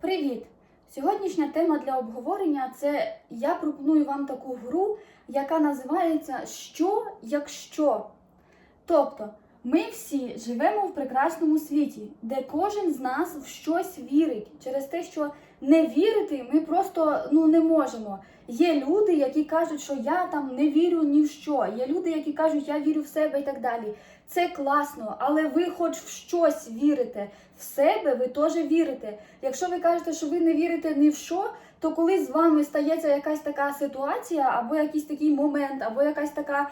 Привіт! Сьогоднішня тема для обговорення – це я пропоную вам таку гру, яка називається «Що, якщо?». Тобто, ми всі живемо в прекрасному світі, де кожен з нас в щось вірить. Через те, що не вірити ми просто не можемо. Є люди, які кажуть, що я там не вірю ні в що. Є люди, які кажуть, я вірю в себе і так далі. Це класно, але ви хоч в щось вірите. В себе ви теж вірите. Якщо ви кажете, що ви не вірите ні в що, то коли з вами стається якась така ситуація, або якийсь такий момент, або якась така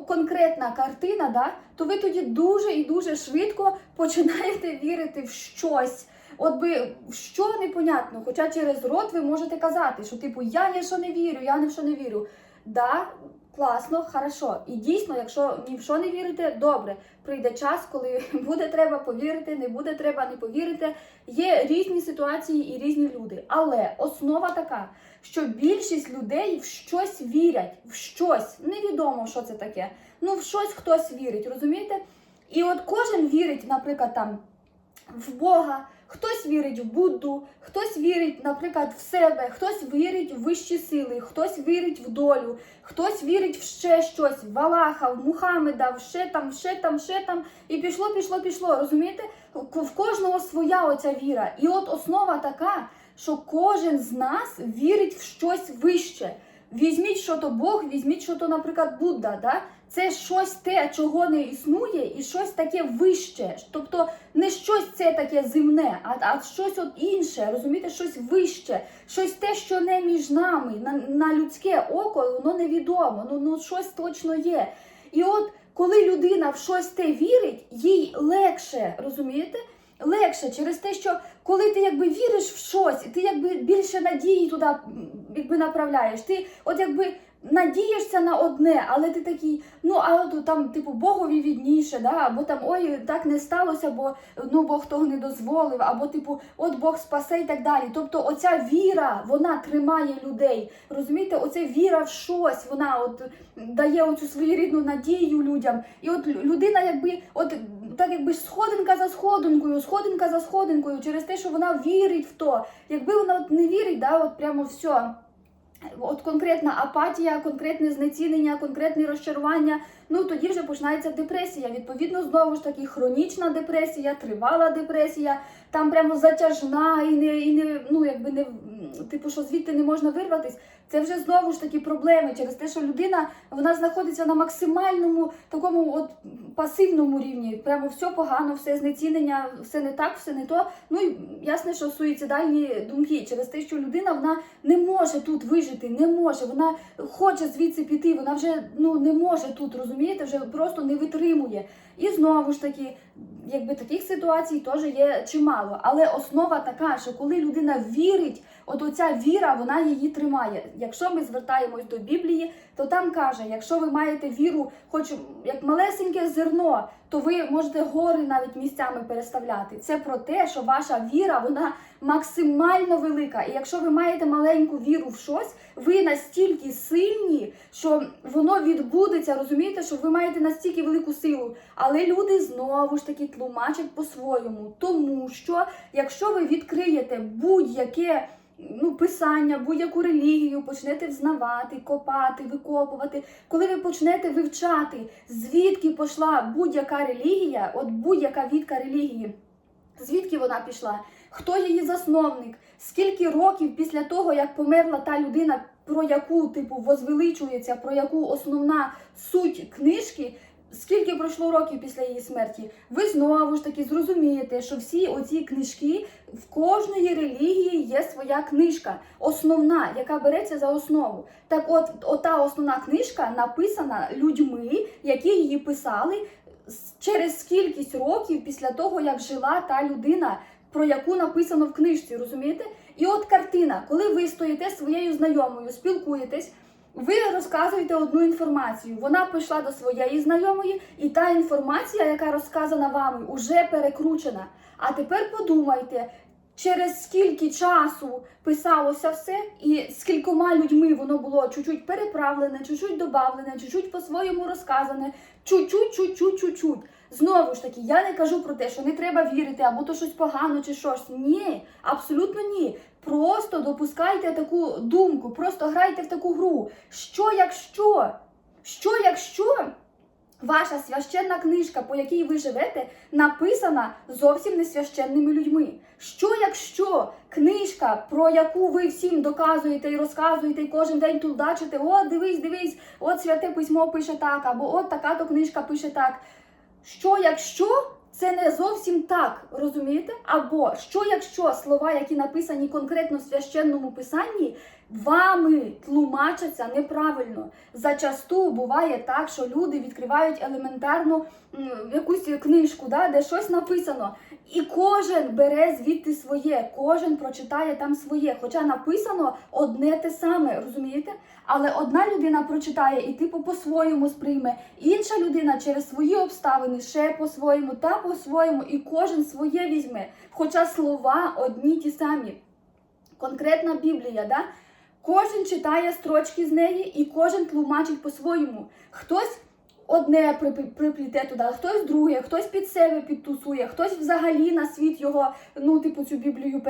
конкретна картина, то ви тоді дуже і дуже швидко починаєте вірити в щось. От би в що непонятно, хоча через рот ви можете казати, що типу я ні в що не вірю, я ні в що не вірю. Да, класно, хорошо. І дійсно, якщо ні в що не вірите, добре. Прийде час, коли буде треба повірити, не буде треба не повірити. Є різні ситуації і різні люди. Але основа така, що більшість людей в щось вірять, в щось. Невідомо, що це таке. В щось хтось вірить, розумієте? І от кожен вірить, наприклад, там, в Бога, хтось вірить в Будду, хтось вірить, наприклад, в себе, хтось вірить в вищі сили, хтось вірить в долю, хтось вірить в ще щось, в Аллаха, в Мухаммеда, в ще там, і пішло, розумієте? В кожного своя оця віра. І от основа така, що кожен з нас вірить в щось вище. Візьміть, що то Бог, візьміть, що то, наприклад, Будда, да? Це щось те, чого не існує, і щось таке вище. Тобто не щось це таке земне, а щось от інше, розумієте, щось вище, щось те, що не між нами, на людське око, воно невідомо, щось точно є. І от коли людина в щось те вірить, їй легше, розумієте? Легше через те, що коли ти віриш в щось, ти більше надії туди направляєш. Ти надієшся на одне, але ти такий, Богові відніше, да? Або там, ой, так не сталося, бо Бог того не дозволив, або от Бог спасе і так далі. Тобто оця віра, вона тримає людей, розумієте? Оця віра в щось, вона дає оцю своєрідну надію людям. І от людина сходинка за сходинкою, через те, що вона вірить в то. Якби вона не вірить, прямо все. От конкретна апатія, конкретне знецінення, конкретне розчарування, тоді вже починається депресія. Відповідно, знову ж таки, хронічна депресія, тривала депресія, там прямо затяжна що звідти не можна вирватись. Це вже знову ж таки проблеми через те, що людина, вона знаходиться на максимальному такому пасивному рівні. Прямо все погано, все знецінення, все не так, все не то. І ясно, що суїцидальні думки через те, що людина, вона не може тут вижити, не може. Вона хоче звідси піти, вона вже не може тут, розумієте, вже просто не витримує. І знову ж таки, таких ситуацій теж є чимало. Але основа така, що коли людина вірить, от оця віра, вона її тримає. Якщо ми звертаємось до Біблії, то там каже, якщо ви маєте віру, хоч як малесеньке зерно, то ви можете гори навіть місцями переставляти. Це про те, що ваша віра, вона максимально велика. І якщо ви маєте маленьку віру в щось, ви настільки сильні, що воно відбудеться, розумієте, що ви маєте настільки велику силу. Але люди знову ж таки тлумачать по-своєму. Тому що, якщо ви відкриєте будь-яке писання, будь-яку релігію, почнете взнавати, копати, викопувати, коли ви почнете вивчати, звідки пішла будь-яка релігія, от будь-яка вітка релігії, звідки вона пішла, хто її засновник, скільки років після того, як померла та людина, про яку, возвеличується, про яку основна суть книжки, скільки пройшло років після її смерті, ви знову ж таки зрозумієте, що всі оці книжки, в кожної релігії є своя книжка, основна, яка береться за основу. Так от, ота основна книжка написана людьми, які її писали через кількість років після того, як жила та людина, про яку написано в книжці, розумієте? І от картина, коли ви стоїте своєю знайомою, спілкуєтесь, ви розказуєте одну інформацію, вона прийшла до своєї знайомої, і та інформація, яка розказана вами, уже перекручена. А тепер подумайте, через скільки часу писалося все, і скількома людьми воно було чуть-чуть переправлене, чуть-чуть добавлене, чуть-чуть по-своєму розказане, чуть-чуть. Знову ж таки, я не кажу про те, що не треба вірити, або то щось погано, чи щось. Ні, абсолютно ні. Просто допускайте таку думку, просто грайте в таку гру. Що якщо? Що якщо ваша священна книжка, по якій ви живете, написана зовсім не священними людьми? Що якщо книжка, про яку ви всім доказуєте і розказуєте, і кожен день тулдачите, от дивись, от Святе Письмо пише так, або от така-то книжка пише так. Що якщо це не зовсім так, розумієте? Або що якщо слова, які написані конкретно в священному писанні, вами тлумачаться неправильно. Зачасту буває так, що люди відкривають елементарну якусь книжку, де щось написано, і кожен бере звідти своє, кожен прочитає там своє, хоча написано одне те саме, розумієте? Але одна людина прочитає і типу по-своєму сприйме, інша людина через свої обставини ще по-своєму та по-своєму, і кожен своє візьме, хоча слова одні ті самі. Конкретна Біблія, кожен читає строчки з неї і кожен тлумачить по-своєму. Хтось одне припліте туди, хтось друге, хтось під себе підтусує, хтось взагалі на світ його, цю Біблію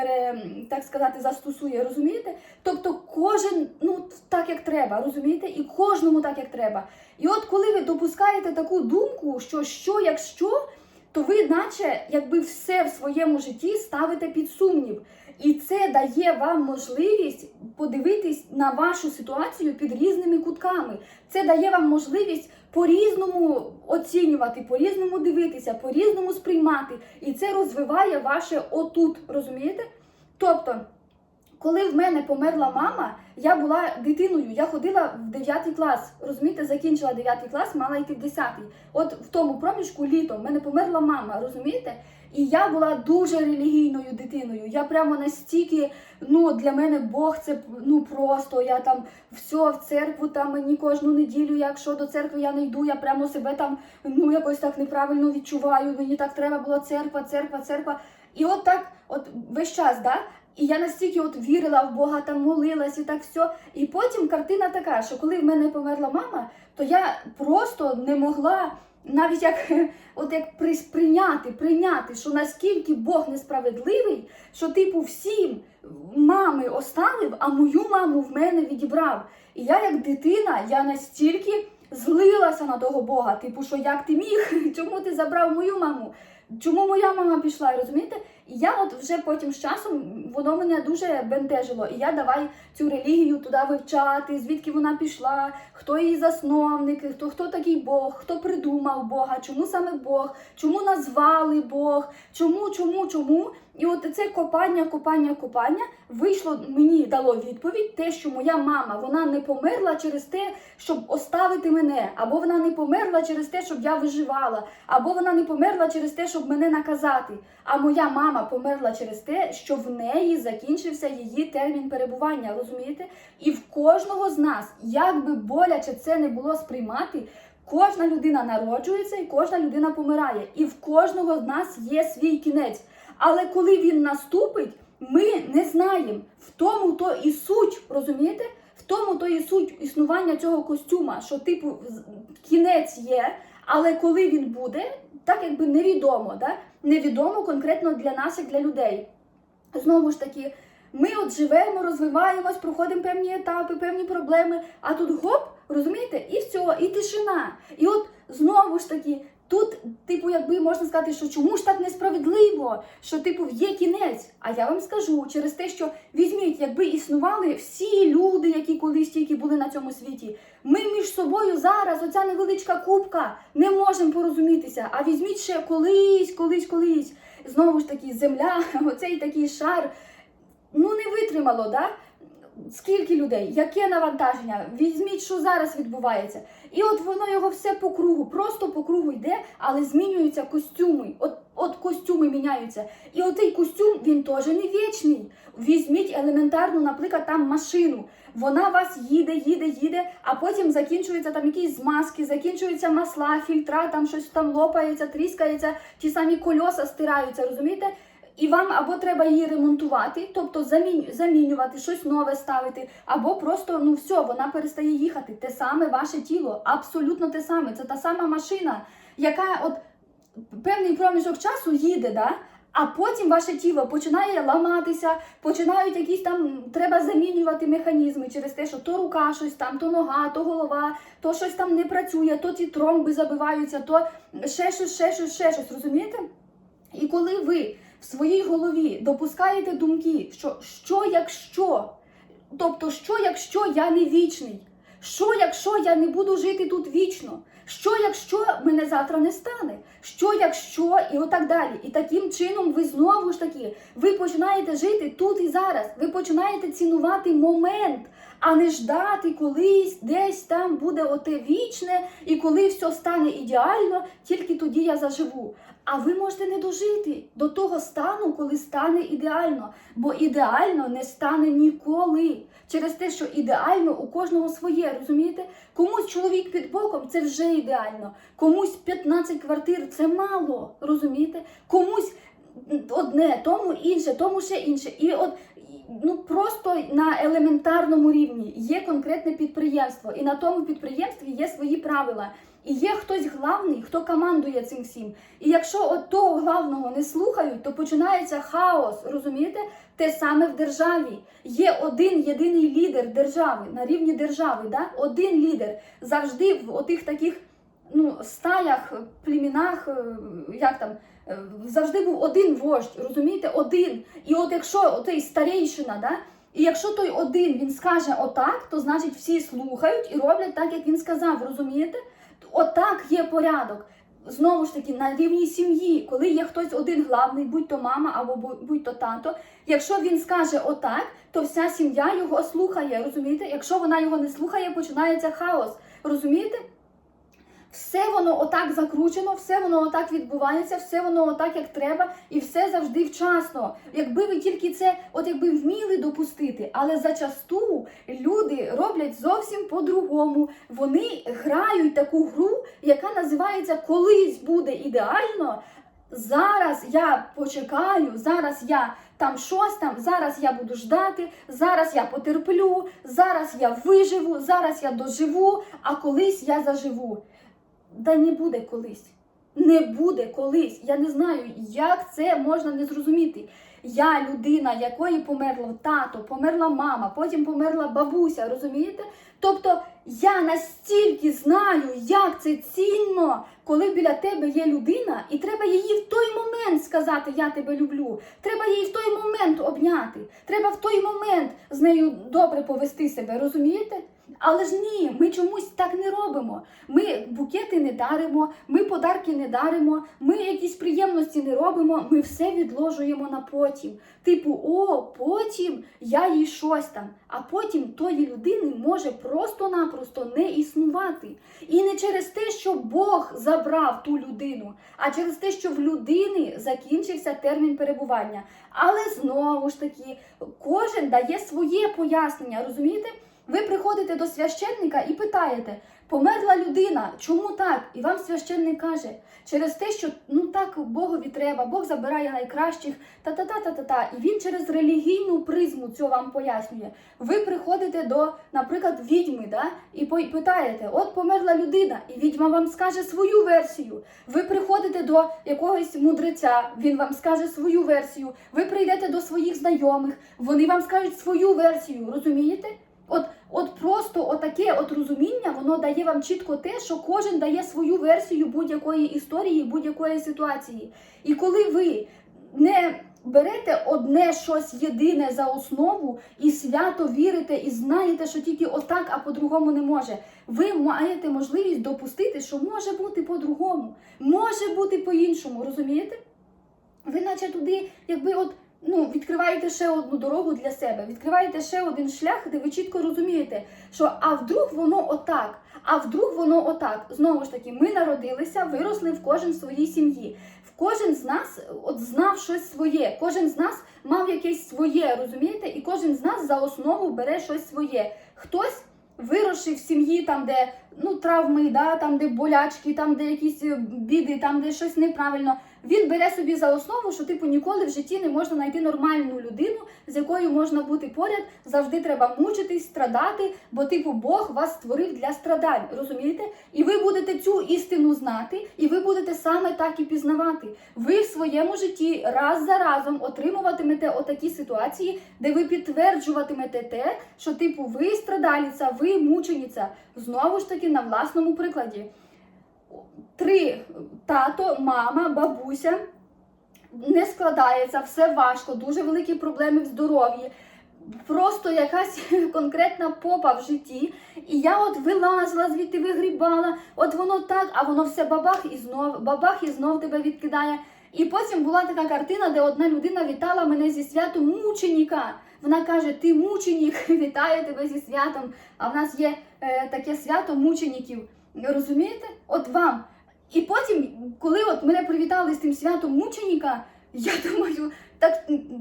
так сказати, застосує, розумієте? Тобто кожен, так як треба, розумієте? І кожному так як треба. І от коли ви допускаєте таку думку, що якщо, то ви наче якби все в своєму житті ставите під сумнів. І це дає вам можливість подивитись на вашу ситуацію під різними кутками. Це дає вам можливість по-різному оцінювати, по-різному дивитися, по-різному сприймати. І це розвиває ваше отут, розумієте? Тобто, коли в мене померла мама, я була дитиною, я ходила в 9 клас, розумієте, закінчила 9 клас, мала йти в 10. От в тому проміжку літом в мене померла мама, розумієте? І я була дуже релігійною дитиною. Я прямо настільки, для мене Бог це, просто, я там все в церкву, там мені кожну неділю, якщо до церкви я не йду, я прямо себе там, якось так неправильно відчуваю, мені так треба була церква. І от так, весь час, І я настільки вірила в Бога, там молилась і так все. І потім картина така, що коли в мене померла мама, то я просто не могла навіть як прийняти, що наскільки Бог несправедливий, що всім мами оставив, а мою маму в мене відібрав. І я як дитина, я настільки злилася на того Бога, що як ти міг, чому ти забрав мою маму? Чому моя мама пішла, розумієте? І я вже потім з часом, воно мене дуже бентежило. І я давай цю релігію туди вивчати, звідки вона пішла, хто її засновник, хто такий Бог, хто придумав Бога, чому саме Бог, чому назвали Бог, чому. І це копання вийшло, мені дало відповідь, те, що моя мама, вона не померла через те, щоб оставити мене, або вона не померла через те, щоб я виживала, або вона не померла через те, щоб мене наказати. А моя мама померла через те, що в неї закінчився її термін перебування, розумієте? І в кожного з нас, як би боляче це не було сприймати, кожна людина народжується і кожна людина помирає. І в кожного з нас є свій кінець. Але коли він наступить, ми не знаємо. В тому то і суть, розумієте? В тому то і суть існування цього костюма, що кінець є, але коли він буде, так якби невідомо, невідомо конкретно для нас, як для людей. Знову ж таки, ми живемо, розвиваємось, проходимо певні етапи, певні проблеми, а тут гоп, розумієте, і все, і тишина. І знову ж таки, тут, якби можна сказати, що чому ж так несправедливо, що, є кінець. А я вам скажу, через те, що візьміть, якби існували всі люди, які колись тільки були на цьому світі, ми між собою зараз, оця невеличка кубка, не можемо порозумітися. А візьміть ще колись. Знову ж таки, земля, оцей такий шар, не витримало, Скільки людей, яке навантаження, візьміть, що зараз відбувається. І воно його все по кругу, просто по кругу йде, але змінюються костюми. Костюми міняються. І цей костюм, він теж не вічний. Візьміть елементарну, наприклад, там машину. Вона вас їде, а потім закінчуються там якісь змазки, закінчуються масла, фільтра, там щось там лопається, тріскається, ті самі кольоса стираються, розумієте? І вам або треба її ремонтувати, тобто замінювати, щось нове ставити, або просто, все, вона перестає їхати. Те саме ваше тіло, абсолютно те саме. Це та сама машина, яка певний проміжок часу їде, да? А потім ваше тіло починає ламатися, починають якісь там, треба замінювати механізми через те, що то рука щось там, то нога, то голова, то щось там не працює, то ті тромби забиваються, то ще щось, розумієте? І коли ви в своїй голові допускаєте думки, що якщо, тобто що якщо я не вічний, що якщо я не буду жити тут вічно, що якщо мене завтра не стане, що якщо і отак далі. І таким чином ви знову ж таки, ви починаєте жити тут і зараз, ви починаєте цінувати момент, а не ждати колись, десь там буде оте вічне, і коли все стане ідеально, тільки тоді я заживу. А ви можете не дожити до того стану, коли стане ідеально, бо ідеально не стане ніколи. Через те, що ідеально у кожного своє, розумієте? Комусь чоловік під боком – це вже ідеально, комусь 15 квартир – це мало, розумієте? Комусь одне, тому інше, тому ще інше. І от просто на елементарному рівні є конкретне підприємство, і на тому підприємстві є свої правила. І є хтось главний, хто командує цим всім. І якщо от того главного не слухають, то починається хаос, розумієте? Те саме в державі. Є один єдиний лідер держави, на рівні держави, да? Один лідер. Завжди в отих таких стаях, племінах, завжди був один вождь, розумієте? Один. І от якщо отей старейшина, да? І якщо той один, він скаже отак, то значить всі слухають і роблять так, як він сказав, розумієте? Отак є порядок. Знову ж таки, на рівні сім'ї, коли є хтось один главний, будь-то мама або будь-то тато, якщо він скаже отак, то вся сім'я його слухає, розумієте? Якщо вона його не слухає, починається хаос, розумієте? Все воно отак закручено, все воно отак відбувається, все воно отак, як треба, і все завжди вчасно. Якби ви тільки це, якби вміли допустити, але зачасту люди роблять зовсім по-другому. Вони грають таку гру, яка називається «колись буде ідеально», зараз я почекаю, зараз я там щось там, зараз я буду ждати, зараз я потерплю, зараз я виживу, зараз я доживу, а колись я заживу. Да не буде колись. Не буде колись. Я не знаю, як це можна не зрозуміти. Я людина, якої померла тато, померла мама, потім померла бабуся, розумієте? Тобто я настільки знаю, як це цінно, коли біля тебе є людина, і треба їй в той момент сказати «я тебе люблю». Треба їй в той момент обняти. Треба в той момент з нею добре повести себе, розумієте? Але ж ні, ми чомусь так не робимо. Ми букети не даримо, ми подарки не даримо, ми якісь приємності не робимо, ми все відложуємо на потім. Типу, потім я їй щось там, а потім тої людини може просто-напросто не існувати. І не через те, що Бог забрав ту людину, а через те, що в людини закінчився термін перебування. Але знову ж таки, кожен дає своє пояснення, розумієте? Ви приходите до священника і питаєте, померла людина, чому так? І вам священник каже, через те, що так Богові треба, Бог забирає найкращих, та-та-та-та-та-та. І він через релігійну призму цього вам пояснює. Ви приходите до, наприклад, відьми, да? І питаєте, от померла людина, і відьма вам скаже свою версію. Ви приходите до якогось мудреця, він вам скаже свою версію. Ви прийдете до своїх знайомих, вони вам скажуть свою версію, розумієте? От просто отаке розуміння, воно дає вам чітко те, що кожен дає свою версію будь-якої історії, будь-якої ситуації. І коли ви не берете одне щось єдине за основу і свято вірите, і знаєте, що тільки отак, а по-другому не може, ви маєте можливість допустити, що може бути по-другому, може бути по-іншому, розумієте? Ви наче туди, відкриваєте ще одну дорогу для себе, відкриваєте ще один шлях, де ви чітко розумієте, що а вдруг воно отак, а вдруг воно отак. Знову ж таки, ми народилися, виросли в кожен в своїй сім'ї. Кожен з нас знав щось своє, кожен з нас мав якесь своє, розумієте? І кожен з нас за основу бере щось своє. Хтось виросший в сім'ї, там, де травми, да, там, де болячки, там, де якісь біди, там, де щось неправильно. Він бере собі за основу, що типу ніколи в житті не можна знайти нормальну людину, з якою можна бути поряд, завжди треба мучитись, страдати, бо типу Бог вас створив для страдань, розумієте? І ви будете цю істину знати, і ви будете саме так і пізнавати. Ви в своєму житті раз за разом отримуватимете отакі ситуації, де ви підтверджуватимете те, що типу ви страдаліця, ви мучениця. Знову ж таки на власному прикладі. 3. Тато, мама, бабуся. Не складається, все важко, дуже великі проблеми в здоров'ї. Просто якась конкретна попа в житті. І я от вилазила, звідти вигрібала, от воно так, а воно все бабах і знов тебе відкидає. І потім була така картина, де одна людина вітала мене зі святом мученіка. Вона каже, ти мученік, вітаю тебе зі святом. А в нас є таке свято мученіків. Розумієте? От вам. І потім, коли от мене привітали з тим святом мученіка, я думаю, так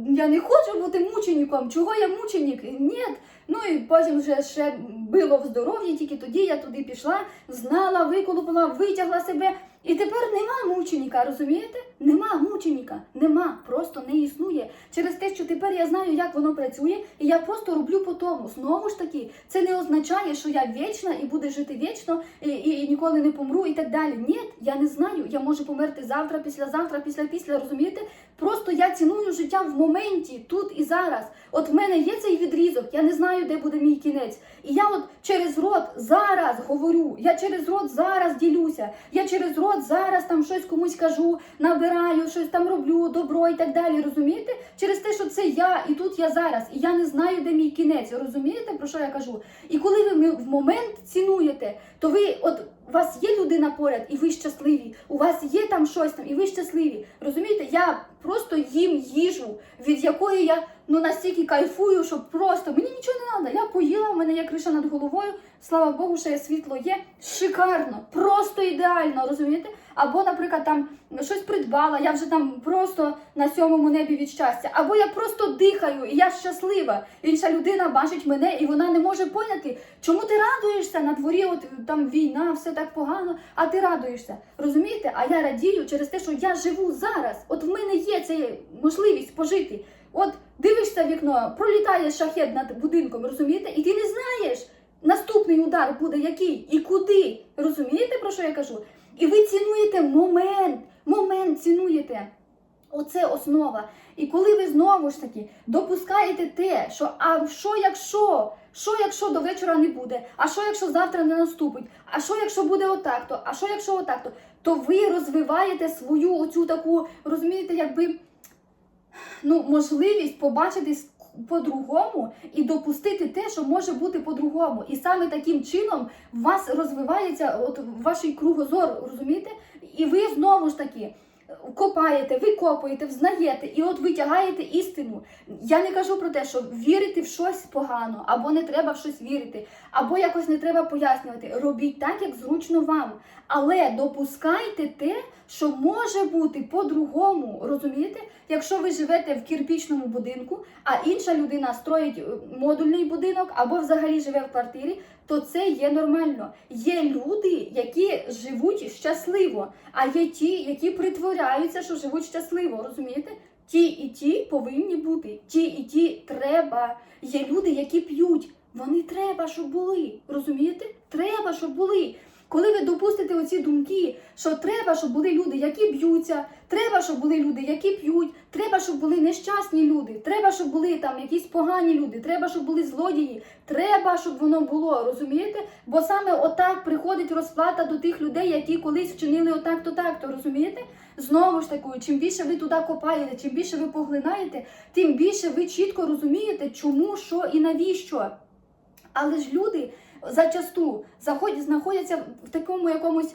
я не хочу бути мучеником, чого я мученик? Ні. Ну і потім вже ще било в здоров'ї, тільки тоді я туди пішла, знала, виколупала, витягла себе. І тепер нема мученика, розумієте? Нема мученика, нема, просто не існує. Через те, що тепер я знаю, як воно працює, і я просто роблю по тому. Знову ж таки, це не означає, що я вічна і буду жити вічно, і ніколи не помру і так далі. Ні, я не знаю, я можу померти завтра, післязавтра, після, розумієте? Просто я ціную життя в моменті, тут і зараз. От в мене є цей відрізок, я не знаю, де буде мій кінець. І я от через рот зараз говорю, я через рот зараз ділюся, я через рот зараз там щось комусь кажу, набираю, щось там роблю, добро і так далі, розумієте? Через те, що це я, і тут я зараз, і я не знаю, де мій кінець, розумієте, про що я кажу? І коли ви в момент цінуєте, то ви, от, у вас є людина поряд, і ви щасливі, у вас є там щось там, і ви щасливі, розумієте? Я просто їм їжу, від якої я, настільки кайфую, що просто, мені нічого не треба, я поїла, в мене є криша над головою, слава Богу, що є світло є, шикарно, просто ідеально, розумієте? Або, наприклад, там щось придбала, я вже там просто на 7-му небі від щастя. Або я просто дихаю, і я щаслива. Інша людина бачить мене, і вона не може поняти, чому ти радуєшся на дворі, от там війна, все так погано, а ти радуєшся. Розумієте? А я радію через те, що я живу зараз. От в мене є ця можливість пожити. От дивишся в вікно, пролітає шахед над будинком, розумієте? І ти не знаєш, наступний удар буде який і куди. Розумієте, про що я кажу? І ви цінуєте момент цінуєте. Оце основа. І коли ви знову ж таки допускаєте те, що а що якщо до вечора не буде, а що якщо завтра не наступить, а що якщо буде отак-то, а що якщо отак-то, то ви розвиваєте свою оцю таку, розумієте, якби, можливість побачити по-другому і допустити те, що може бути по-другому. І саме таким чином у вас розвивається от ваш кругозор, розумієте? І ви знову ж таки копаєте, викопуєте, взнаєте і от витягаєте істину. Я не кажу про те, що вірити в щось погано, або не треба в щось вірити, або якось не треба пояснювати. Робіть так, як зручно вам. Але допускайте те, що може бути по-другому, розумієте? Якщо ви живете в кирпічному будинку, а інша людина строїть модульний будинок, або взагалі живе в квартирі, то це є нормально. Є люди, які живуть щасливо, а є ті, які притворяються, що живуть щасливо, розумієте? Ті і ті повинні бути, ті і ті треба. Є люди, які п'ють, вони треба, щоб були, розумієте? Треба, щоб були. Коли ви допустите оці думки, що треба, щоб були люди, які б'ються, треба, щоб були люди, які п'ють, треба, щоб були нещасні люди, треба, щоб були там якісь погані люди, треба, щоб були злодії, треба, щоб воно було, розумієте? Бо саме отак приходить розплата до тих людей, які колись вчинили отак-то, так-то, розумієте? Знову ж таки, чим більше ви туди копаєте, чим більше ви поглинаєте, тим більше ви чітко розумієте, чому, що і навіщо. Але ж люди зачасту знаходяться в такому якомусь,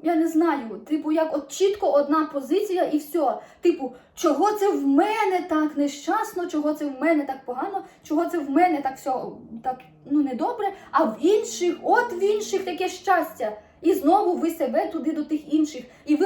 я не знаю, типу, як от чітко одна позиція і все. Типу, чого це в мене так нещасно, чого це в мене так погано, чого це в мене так все, так, недобре, а в інших таке щастя. І знову ви себе туди до тих інших. І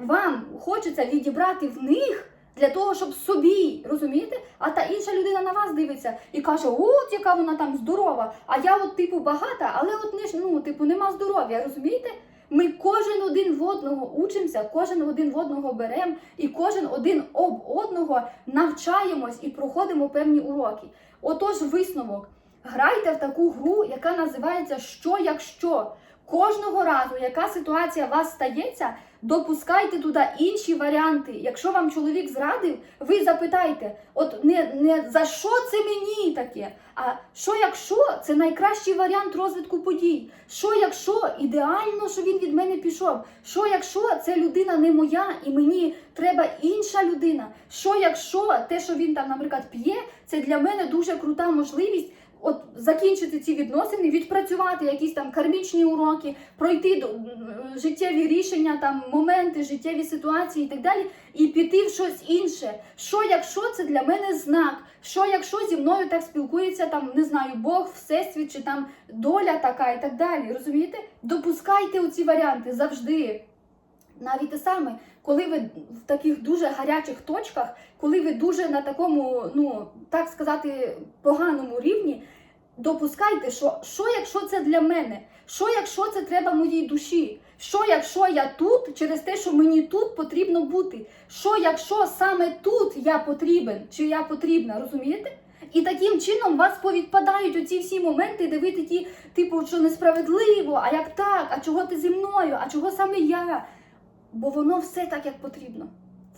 вам хочеться відібрати в них, для того, щоб собі, розумієте? А та інша людина на вас дивиться і каже, от яка вона там здорова, а я от типу багата, але от нема здоров'я, розумієте? Ми кожен один в одного учимося, кожен один в одного беремо і кожен один об одного навчаємось і проходимо певні уроки. Отож, висновок. Грайте в таку гру, яка називається «Що, якщо?». Кожного разу, яка ситуація у вас стається, допускайте туди інші варіанти. Якщо вам чоловік зрадив, ви запитайте, от не за що це мені таке, а що якщо це найкращий варіант розвитку подій? Що якщо ідеально, що він від мене пішов? Що якщо це людина не моя і мені треба інша людина? Що якщо те, що він там, наприклад, п'є, це для мене дуже крута можливість от закінчити ці відносини, відпрацювати якісь там кармічні уроки, пройти життєві рішення, там моменти, життєві ситуації і так далі, і піти в щось інше. Що якщо це для мене знак? Що якщо зі мною так спілкується, там, не знаю, Бог, Всесвіт, чи там доля така і так далі, розумієте? Допускайте оці варіанти завжди. Навіть те саме, коли ви в таких дуже гарячих точках, коли ви дуже на такому, так сказати, поганому рівні, допускайте, що якщо це для мене? Що якщо це треба моїй душі? Що якщо я тут через те, що мені тут потрібно бути? Що якщо саме тут я потрібен, чи я потрібна, розумієте? І таким чином вас повідпадають оці всі моменти, де ви такі, типу, що несправедливо, а як так, а чого ти зі мною, а чого саме я? Бо воно все так, як потрібно.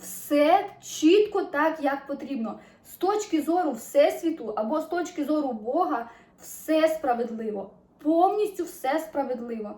Все чітко так, як потрібно. З точки зору Всесвіту або з точки зору Бога, все справедливо. Повністю все справедливо.